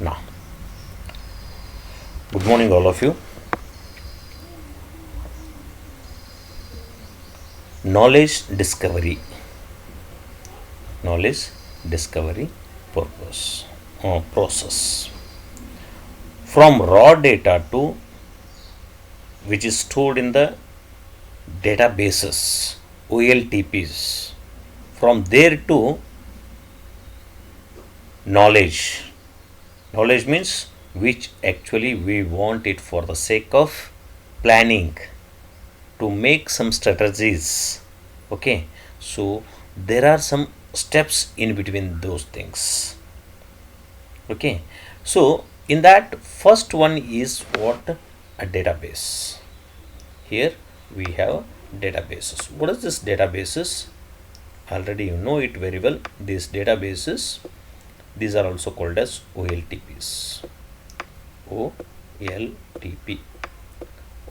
Now, good morning, all of you. Knowledge discovery, knowledge discovery purpose process. From raw data to which is stored in the databases, OLTPs. From there to knowledge. Knowledge means which actually we want it for the sake of planning to make some strategies. Okay, so there are some steps in between those things. Okay, so in that first one is what? A database. Here we have databases. What is this databases? Already you know it very well. These databases, these are also called as OLTPs. OLTP.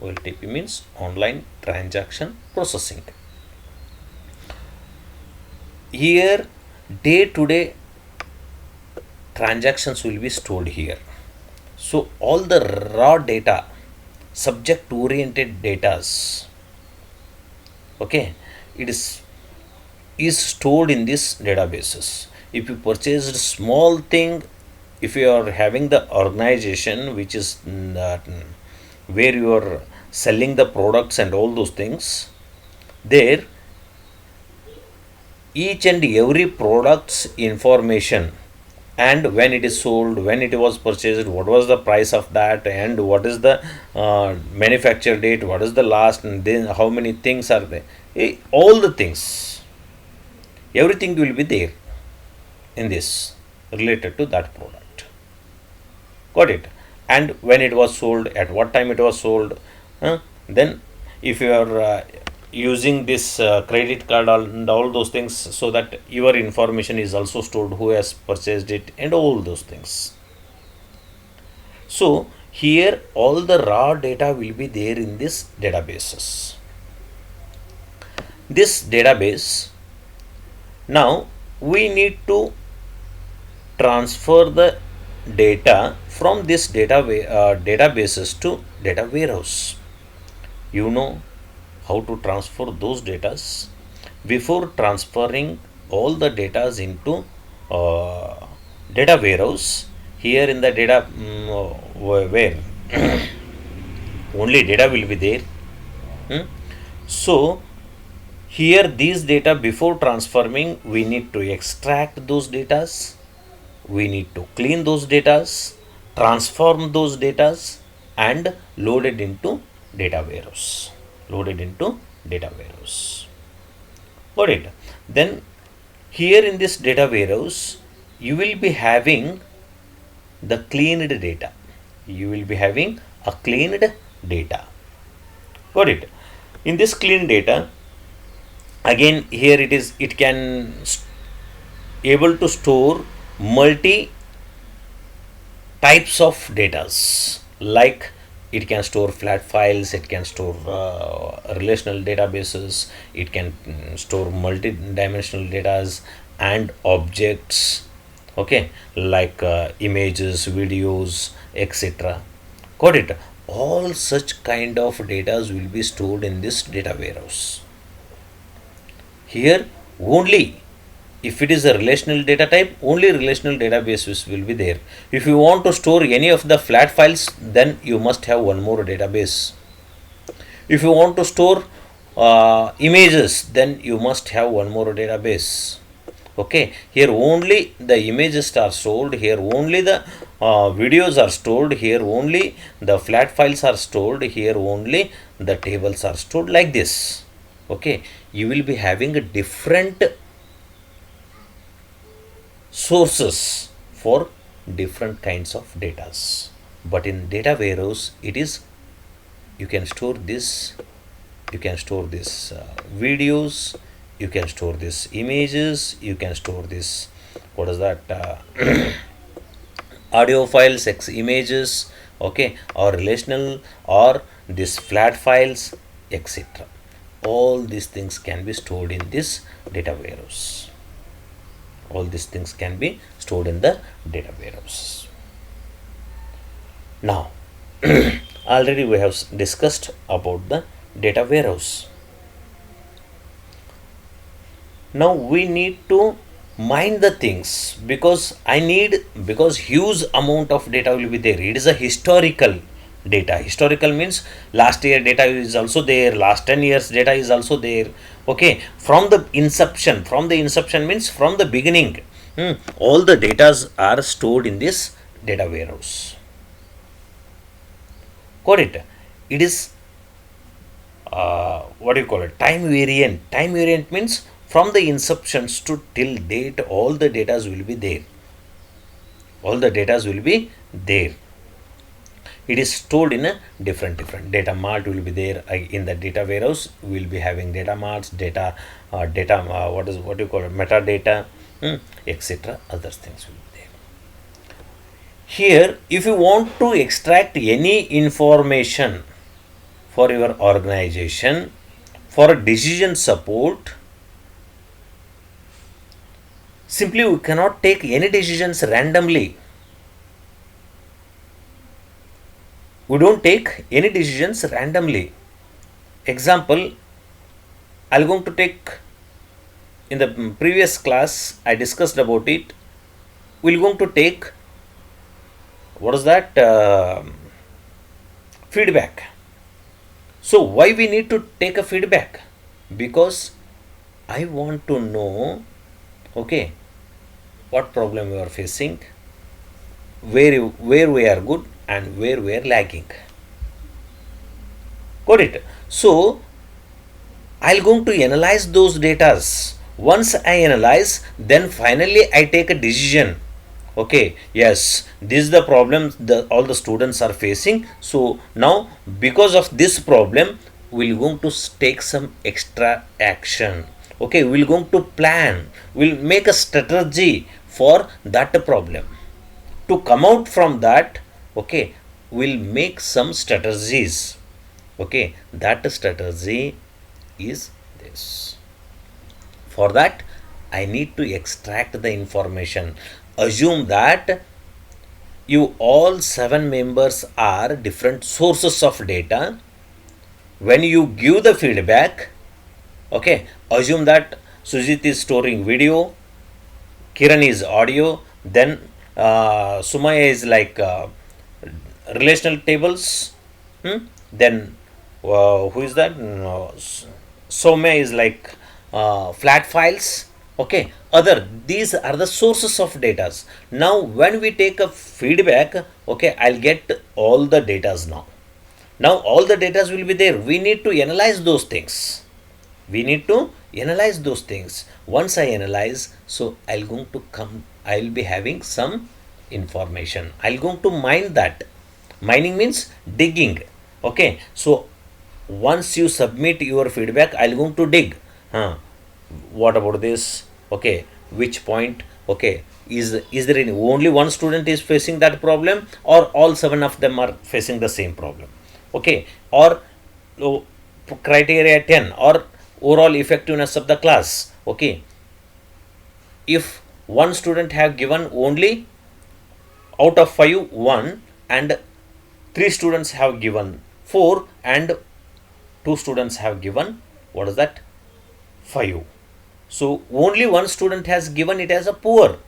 OLTP means online transaction processing. Here day to day transactions will be stored here. So all the raw data, subject oriented datas, okay, it is stored in these databases. If you purchased small thing, if you are having the organization which is where you are selling the products and all those things, there each and every product's information, and when it is sold, when it was purchased, what was the price of that, and what is the manufacture date, what is the last, and then how many things are there, all the things, everything will be there in this related to that product. Got it? And when it was sold, at what time it was sold, then if you are using this credit card and all those things, so that your information is also stored, who has purchased it and all those things. So here all the raw data will be there in this databases. This database, now we need to transfer the data from this databases to data warehouse. You know how to transfer those datas. Before transferring all the datas into data warehouse, here in the data where only data will be there. So here these data, before transforming, we need to extract those datas, we need to clean those datas, transform those datas, and load it into data warehouse. Loaded into data warehouse. Got it? Then here in this data warehouse, you will be having the cleaned data. You will be having a cleaned data. Got it? In this cleaned data, again here it can able to store multi types of datas, like it can store flat files, it can store relational databases, it can store multi-dimensional datas and objects, okay, like images, videos, etc. Got it? All such kind of datas will be stored in this data warehouse. Here only, if it is a relational data type, only relational databases will be there. If you want to store any of the flat files, then you must have one more database. If you want to store images, then you must have one more database. Okay, here only the images are stored, here only the videos are stored, here only the flat files are stored, here only the tables are stored, like this. Okay, you will be having a different sources for different kinds of datas. But in data warehouse, it is, you can store this, you can store this videos, you can store this images, you can store this, what is that, audio files, images, okay, or relational, or this flat files, etc. All these things can be stored in this data warehouse. All these things can be stored in the data warehouse. Now, already we have discussed about the data warehouse. Now we need to mind the things, because huge amount of data will be there. It is a historical data. Historical means last year data is also there, last 10 years data is also there. Okay, from the inception means from the beginning. All the datas are stored in this data warehouse. Got it? It is what do you call it, time variant means from the inceptions to till date all the datas will be there. All the datas will be there. It is stored in a different data mart will be there. In the data warehouse we will be having data marts, data what do you call it, metadata, etc. Other things will be there. Here if you want to extract any information for your organization, for decision support, simply we cannot take any decisions randomly. We don't take any decisions randomly. Example, I'm going to take, in the previous class I discussed about it. We're going to take, what is that, feedback. So why we need to take a feedback? Because I want to know, okay, what problem we are facing, where we are good and where we are lacking. Got it? So I'll going to analyze those datas. Once I analyze, then finally I take a decision. Okay, yes, this is the problem all the students are facing. So now because of this problem, we're going to take some extra action. Okay, we're going to plan. We'll make a strategy for that problem. To come out from that, okay, we'll make some strategies. Okay, that strategy is this. For that, I need to extract the information. Assume that you all 7 members are different sources of data. When you give the feedback, okay, assume that Sujit is storing video, Kiran is audio, then Sumaya is like relational tables, then who is that? Soumya is like flat files. Okay, other, these are the sources of datas. Now when we take a feedback, okay, I'll get all the datas now. Now all the datas will be there. We need to analyze those things. Once I analyze, so I'll be having some information. I'll going to mine that. Mining means digging. Okay, so once you submit your feedback, I'll going to dig. What about this? Okay, which point? Okay, is there any only one student is facing that problem, or all 7 of them are facing the same problem? Okay, or oh, criteria 10, or overall effectiveness of the class. Okay, if one student have given only out of 5 1, and 3 students have given 4, and 2 students have given, what is that, 5. So only one student has given it as a poor.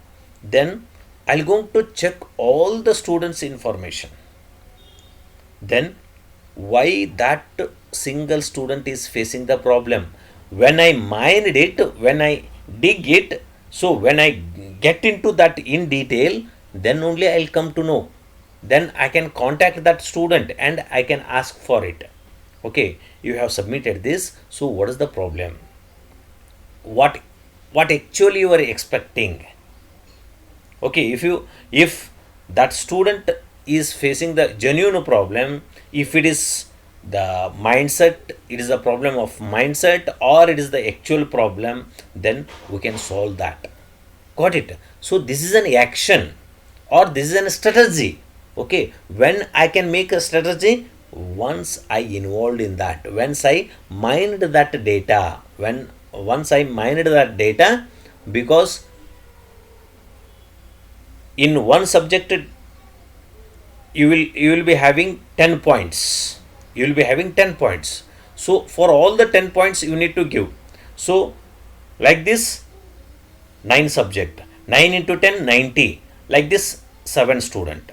Then I'll going to check all the students information. Then why that single student is facing the problem? When I mined it, when I dig it, so when I get into that in detail, then only I'll come to know. Then I can contact that student and I can ask for it. Okay, you have submitted this, so what is the problem? What actually you are expecting? Okay, if that student is facing the genuine problem, if it is the mindset, it is a problem of mindset, or it is the actual problem, then we can solve that. Got it? So this is an action, or this is a strategy. Okay, when I can make a strategy, once I involved in that, once I mined that data, because in one subject you will be having 10 points. You will be having 10 points. So for all the 10 points you need to give. So like this, 9 subject, 9 into 10, 90. Like this, 7 student.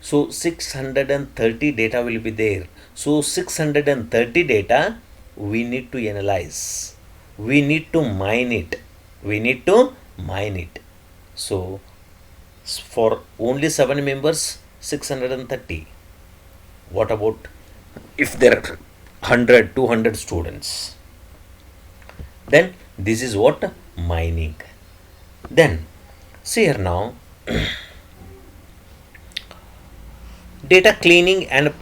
So 630 data will be there. So 630 data we need to analyze, we need to mine it, we need to mine it. So for only 7 members, 630. What about if there are 100, 200 students? Then this is what mining. Then see here now, data cleaning and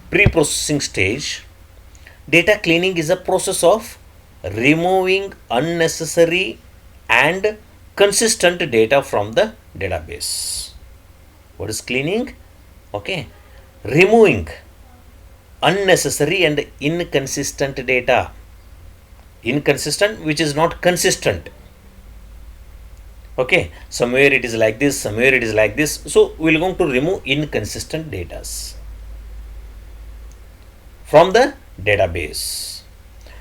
pre-processing stage. Data cleaning is a process of removing unnecessary and consistent data from the database. What is cleaning? Okay, removing unnecessary and inconsistent data. Inconsistent, which is not consistent. Okay, somewhere it is like this, somewhere it is like this. So we are going to remove inconsistent data from the database.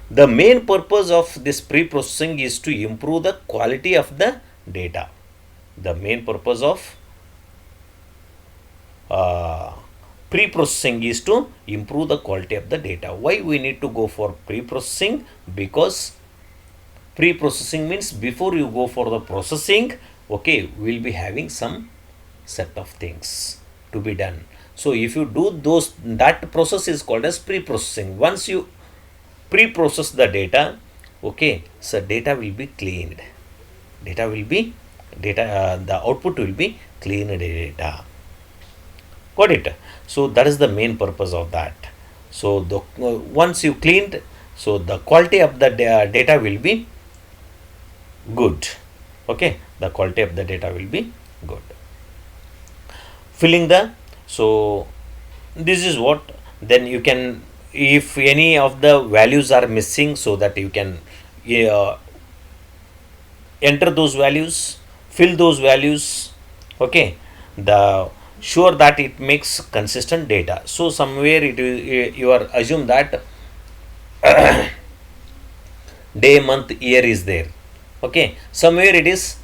The main purpose of this pre-processing is to improve the quality of the data. The main purpose of pre-processing is to improve the quality of the data. Why we need to go for pre-processing? Because pre-processing means before you go for the processing, okay, we'll be having some set of things to be done. So if you do those, that process is called as pre-processing. Once you pre-process the data, okay, so data will be cleaned. Data will be the output will be cleaned data. Got it? So that is the main purpose of that. So the once you cleaned, so the quality of the data will be good. Okay, the quality of the data will be good. Filling the, so this is what, then you can, if any of the values are missing, so that you can enter those values, fill those values. Okay, the sure that it makes consistent data. So somewhere it is, you are assume that day, month, year is there. Okay, somewhere it is,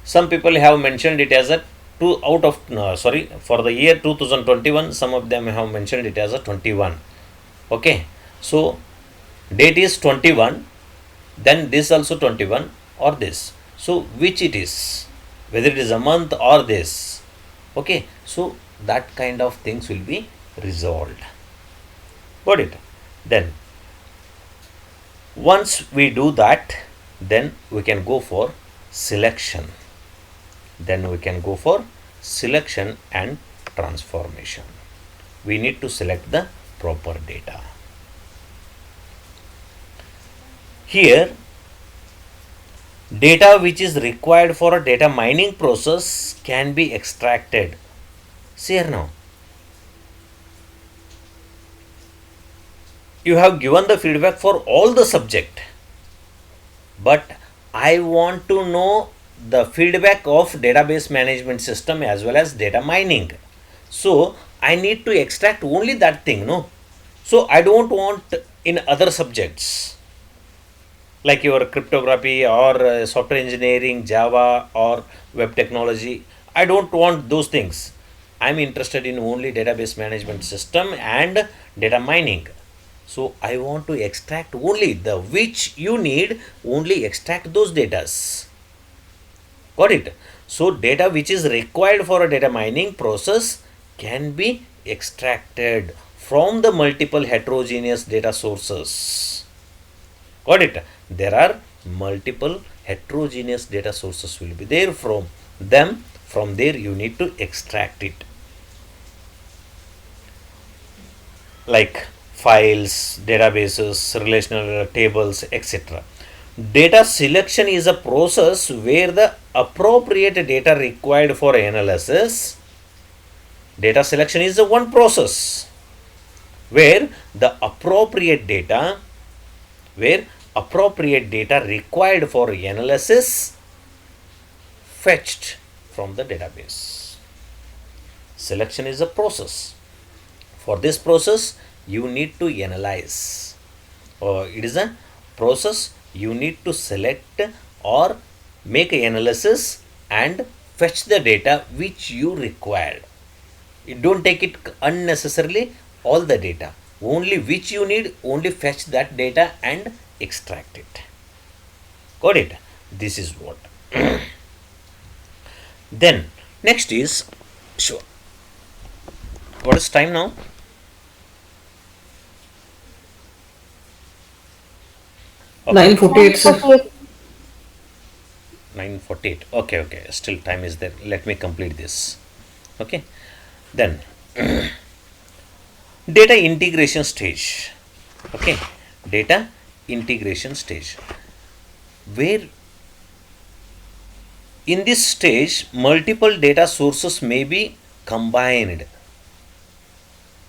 some people have mentioned it as a 2 out of sorry, for the year 2021, some of them have mentioned it as a 21. Okay, so date is 21, then this also 21 or this. So which it is, whether it is a month or this. Okay, so that kind of things will be resolved. Got it? Then once we do that, then we can go for selection. Then we can go for selection and transformation. We need to select the proper data. Here, data which is required for a data mining process can be extracted. See here now, you have given the feedback for all the subject, but I want to know the feedback of database management system as well as data mining. So I need to extract only that thing, no? So I don't want in other subjects like your cryptography or software engineering, Java or web technology. I don't want those things. I'm interested in only database management system and data mining. So I want to extract only the which you need, only extract those datas. Got it? So data which is required for a data mining process can be extracted from the multiple heterogeneous data sources. Got it? There are multiple heterogeneous data sources will be there. From them, from there you need to extract it. Like files, databases, relational tables, etc. Data selection is a process where the appropriate data required for analysis. Data selection is the one process where the appropriate data required for analysis fetched from the database. Selection is a process. For this process, you need to analyze. It is a process you need to select or make an analysis and fetch the data which you required. You don't take it unnecessarily all the data. Only which you need, only fetch that data and extract it. Got it? This is what. Then next is sure. What is time now? Okay. 9:48, sir. 9:48. Okay, okay. Still time is there. Let me complete this. Okay. Then data integration stage. Okay. Data integration stage. Where in this stage multiple data sources may be combined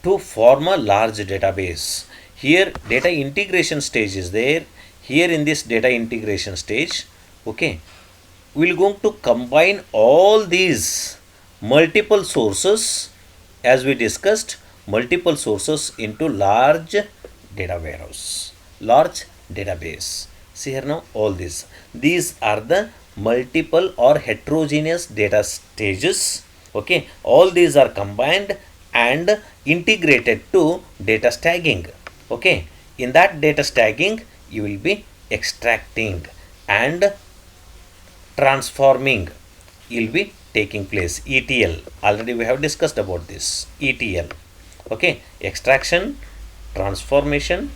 to form a large database. Here data integration stage is there. Here in this data integration stage, okay, we're going to combine all these multiple sources, as we discussed, multiple sources into large data warehouse, large database. See here now, all these are the multiple or heterogeneous data stages. Okay, all these are combined and integrated to data stacking. Okay, in that data stacking you will be extracting and transforming will be taking place. ETL, already we have discussed about this. ETL, okay, extraction, transformation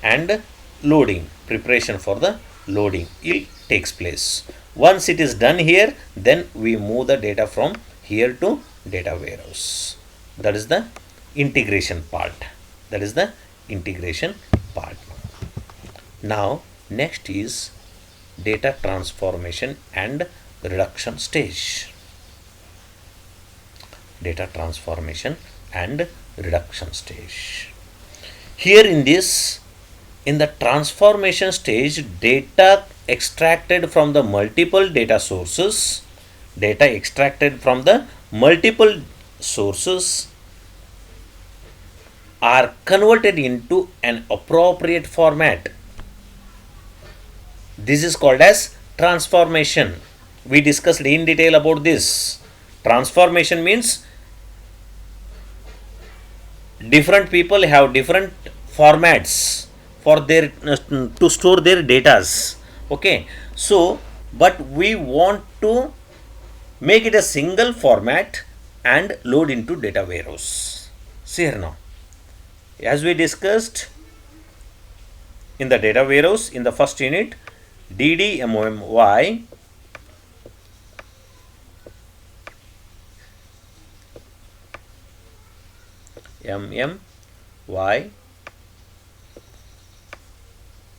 and loading, preparation for the loading, it takes place. Once it is done here, then we move the data from here to data warehouse. That is the integration part. That is the integration part. Now next is data transformation and reduction stage. Data transformation and reduction stage. Here in this, in the transformation stage, data extracted from the multiple data sources, data extracted from the multiple sources are converted into an appropriate format. This is called as transformation. We discussed in detail about this. Transformation means different people have different formats for their to store their datas. Okay, so but we want to make it a single format and load into data warehouse. See here now, as we discussed in the data warehouse in the first unit, DDMOMY MMY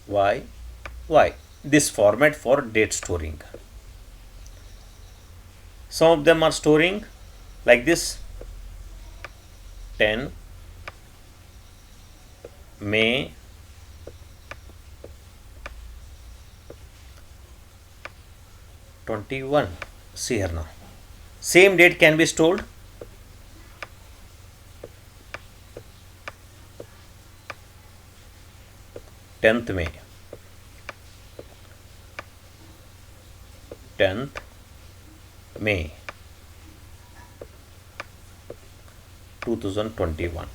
Y, this format for date storing. Some of them are storing like this: 10 May 21. See here now, same date can be stored. 10th May, 10th May 2021.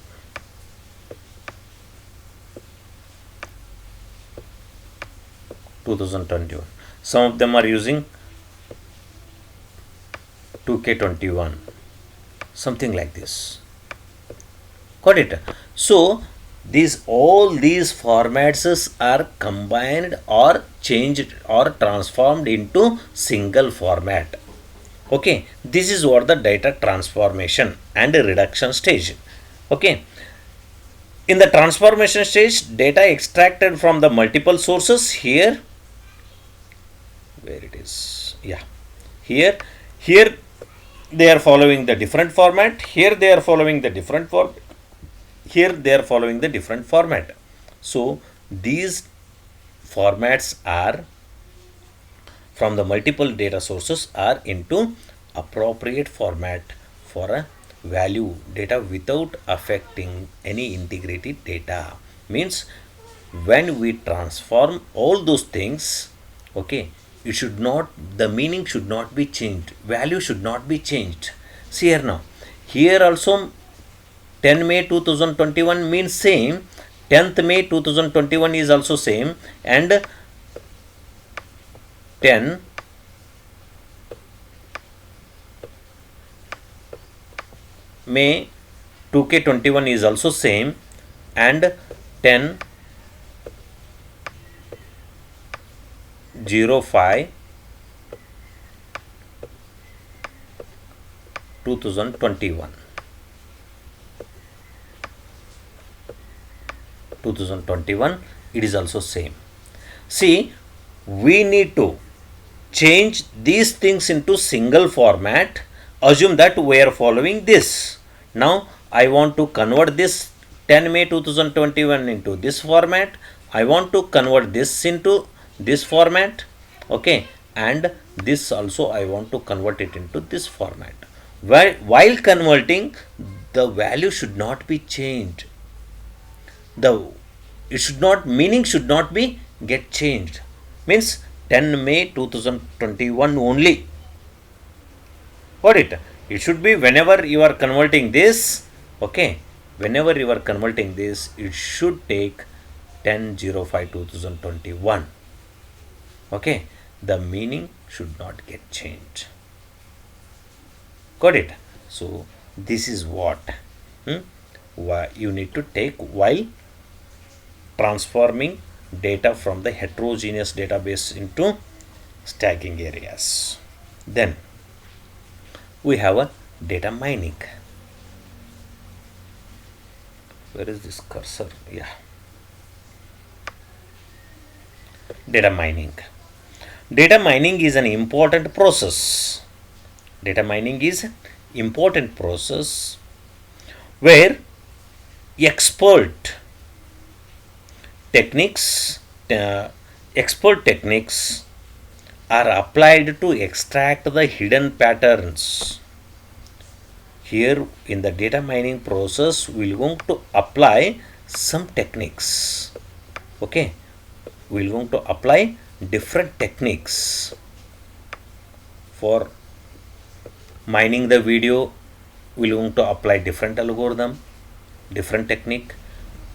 Some of them are using 2K21, something like this. Got it? So all these formats are combined or changed or transformed into single format. Okay, this is what the data transformation and reduction stage. Okay, in the transformation stage, data extracted from the multiple sources. Here where it is, yeah, here they are following the different format. Here they are following the different format. Here they are following the different format. So these formats are from the multiple data sources are into appropriate format for a value data without affecting any integrity data. Means when we transform all those things, okay, it should not, the meaning should not be changed, value should not be changed. See here now, here also 10 May 2021 means same, 10th May 2021 is also same, and 10 May 2K21 is also same, and 10 05 2021 it is also same. See, we need to change these things into single format. Assume that we are following this. Now I want to convert this 10 May 2021 into this format. I want to convert this into this format, okay, and this also I want to convert it into this format. While converting, the value should not be changed, the it should not, meaning should not be get changed. Means 10 May 2021 only. Got it? It should be whenever you are converting this, okay, whenever you are converting this, it should take 10/05/2021. Okay, the meaning should not get changed. Got it? So this is what you need to take while transforming data from the heterogeneous database into stacking areas. Then we have a data mining. Where is this cursor? Yeah. Data mining. Data mining is an important process. Data mining is an important process where expert techniques are applied to extract the hidden patterns. Here in the data mining process, we are going to apply some techniques. Okay, we are going to apply different techniques. For mining the video, we are going to apply different algorithm, different technique.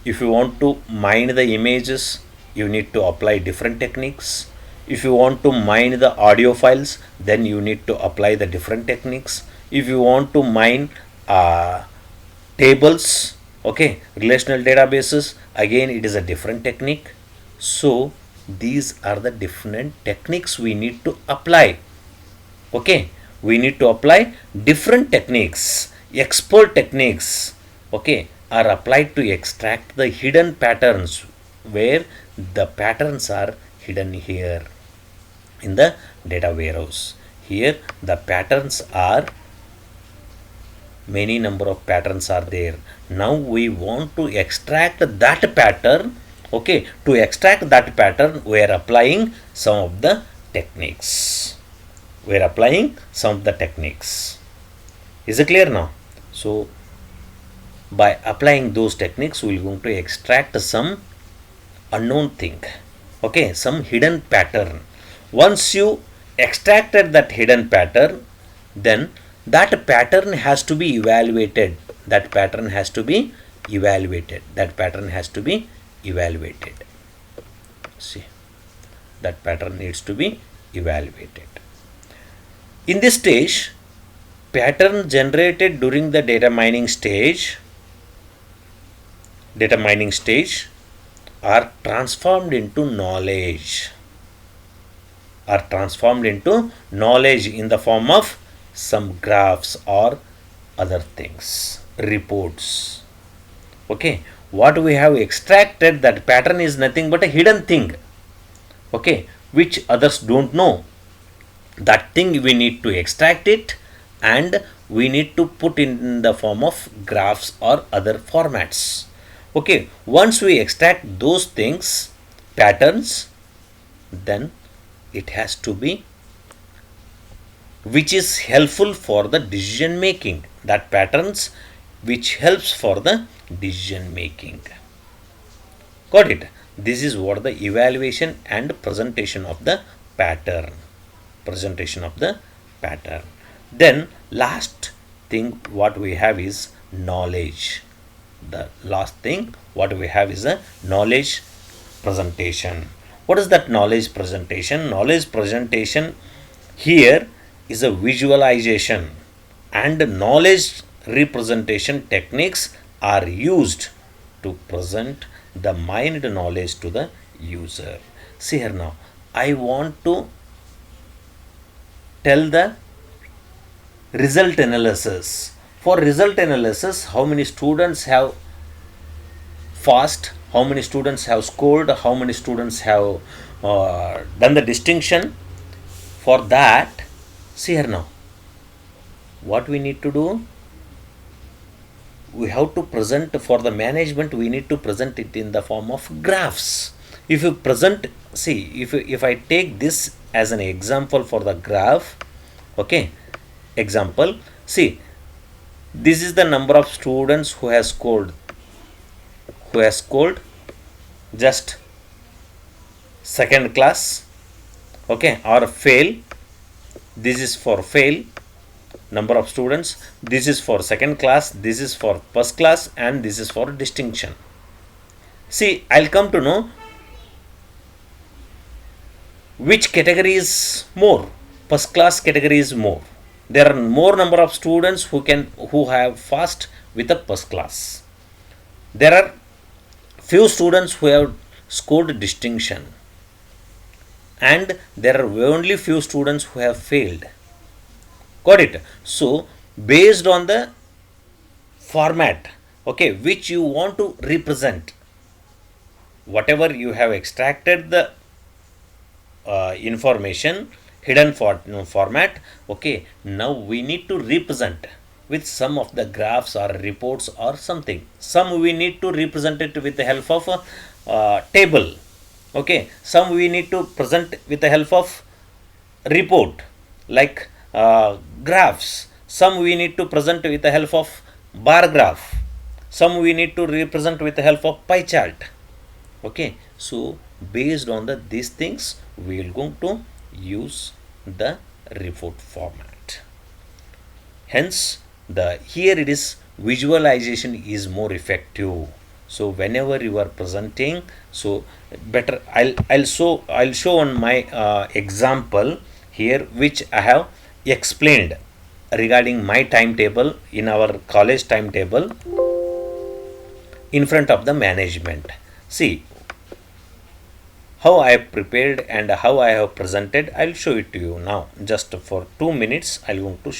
If you want to mine the images, you need to apply different techniques. If you want to mine the audio files, then you need to apply the different techniques. If you want to mine tables, okay, relational databases, again it is a different technique. So these are the different techniques we need to apply. Okay, we need to apply different techniques. Expert techniques, okay, are applied to extract the hidden patterns, where the patterns are hidden here in the data warehouse. Here the patterns are, many number of patterns are there. Now we want to extract that pattern. Okay, to extract that pattern, we are applying some of the techniques. Is it clear now? So by applying those techniques, we are going to extract some unknown thing, okay, some hidden pattern. Once you extracted that hidden pattern, then that pattern has to be evaluated. See, that pattern needs to be evaluated. In this stage, pattern generated during the data mining stage are transformed into knowledge. In the form of some graphs or other things, reports. Okay, what we have extracted, that pattern is nothing but a hidden thing, okay, which others don't know. That thing we need to extract it, and we need to put in the form of graphs or other formats. Okay, once we extract those things, patterns, then it has to be which is helpful for the decision making, that patterns which helps for the decision making. Got it? This is what the evaluation and presentation of the pattern. Presentation of the pattern. Then last thing what we have is knowledge. The last thing what we have is a knowledge presentation. What is that knowledge presentation? Knowledge presentation here is a visualization, and knowledge representation techniques are used to present the mind knowledge to the user. See here now, I want to tell the result analysis. For result analysis, how many students have passed, how many students have scored, how many students have done the distinction. For that, see here now, what we need to do, we have to present for the management, we need to present it in the form of graphs. If you present, see, if I take this as an example for the graph, okay, example, see, this is the number of students who has scored just second class, okay, or fail. This is for fail number of students, this is for second class, this is for first class, and this is for distinction. See, I'll come to know which category is more. First class category is more. There are more number of students who have passed with a first class. There are few students who have scored distinction, and there are only few students who have failed. Got it? So based on the format, okay, which you want to represent, whatever you have extracted the information, hidden format, okay, now we need to represent with some of the graphs or reports or something. Some we need to represent it with the help of a table, okay, some we need to present with the help of report like graphs, some we need to present with the help of bar graph, some we need to represent with the help of pie chart. Okay, so based on these things we are going to use the report format. Hence the here it is visualization is more effective. So whenever you are presenting, so better I'll show on my example here which I have explained regarding my timetable in our college timetable in front of the management. See how I have prepared and how I have presented. I'll show it to you now. Just for 2 minutes I'll going to show.